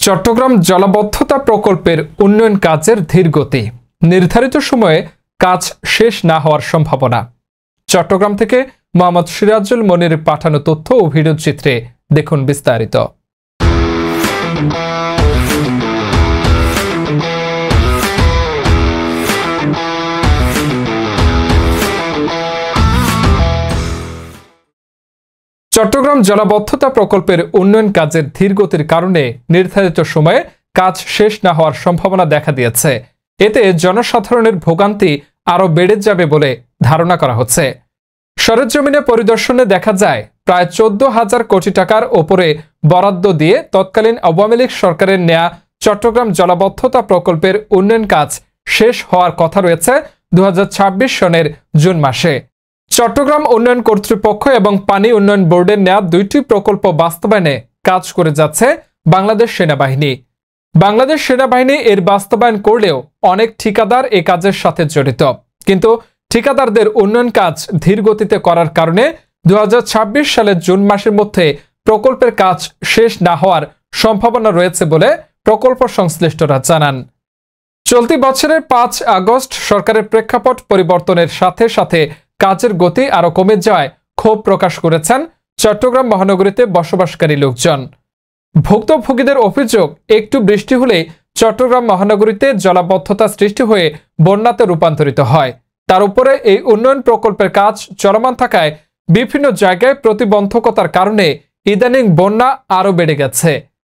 চট্টগ্রাম জলাবদ্ধতা প্রকল্পের উন্নয়ন কাজের ধীরগতি, নির্ধারিত সময়ে কাজ শেষ না হওয়ার সম্ভাবনা। চট্টগ্রাম থেকে মোহাম্মদ সিরাজুল মনির পাঠানো তথ্য ও ভিডিও চিত্রে দেখুন বিস্তারিত। চট্টগ্রাম জলাবদ্ধতা প্রকল্পের উন্নয়ন কাজের ধীরগতির কারণে নির্ধারিত সময়ে কাজ শেষ না হওয়ার সম্ভাবনা দেখা দিয়েছে। এতে জনসাধারণের ভোগান্তি আরও বেড়ে যাবে বলে ধারণা করা হচ্ছে। সরেজমিনে পরিদর্শনে দেখা যায় প্রায় 14,000 কোটি টাকার ওপরে বরাদ্দ দিয়ে তৎকালীন আওয়ামী লীগ সরকারের নেয়া চট্টগ্রাম জলাবদ্ধতা প্রকল্পের উন্নয়ন কাজ শেষ হওয়ার কথা রয়েছে 2026 সনের জুন মাসে। চট্টগ্রাম উন্নয়ন কর্তৃপক্ষ এবং পানি উন্নয়ন বোর্ডের নেয়া দুইটি প্রকল্প বাস্তবায়নে কাজ করে যাচ্ছে বাংলাদেশ সেনাবাহিনী। বাংলাদেশ সেনাবাহিনী এর বাস্তবায়ন করলেও অনেক ঠিকাদার এ কাজের সাথে জড়িত, কিন্তু ঠিকাদারদের উন্নয়ন কাজ ধীর গতিতে করার কারণে 2026 সালের জুন মাসের মধ্যে প্রকল্পের কাজ শেষ না হওয়ার সম্ভাবনা রয়েছে বলে প্রকল্প সংশ্লিষ্টরা জানান। চলতি বছরের 5 আগস্ট সরকারের প্রেক্ষাপট পরিবর্তনের সাথে সাথে কাজের গতি আরও কমে যাওয়ায় ক্ষোভ প্রকাশ করেছেন চট্টগ্রাম মহানগরীতে বসবাসকারী লোকজন। ভুক্তভোগীদের অভিযোগ, একটু বৃষ্টি হলেই চট্টগ্রাম মহানগরীতে জলাবদ্ধতা সৃষ্টি হয়ে বন্যাতে রূপান্তরিত হয়। তার উপরে এই উন্নয়ন প্রকল্পের কাজ চলমান থাকায় বিভিন্ন জায়গায় প্রতিবন্ধকতার কারণে ইদানিং বন্যা আরও বেড়ে গেছে।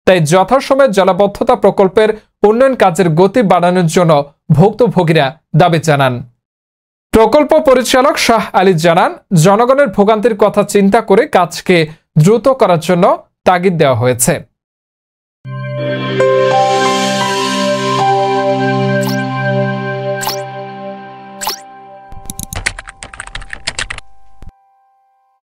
তাই যথাসময়ে জলাবদ্ধতা প্রকল্পের উন্নয়ন কাজের গতি বাড়ানোর জন্য ভুক্তভোগীরা দাবি জানান। প্রকল্প পরিচালক শাহ আলী জানান, জনগণের ভোগান্তির কথা চিন্তা করে কাজকে দ্রুত করার জন্য তাগিদ দেওয়া হয়েছে।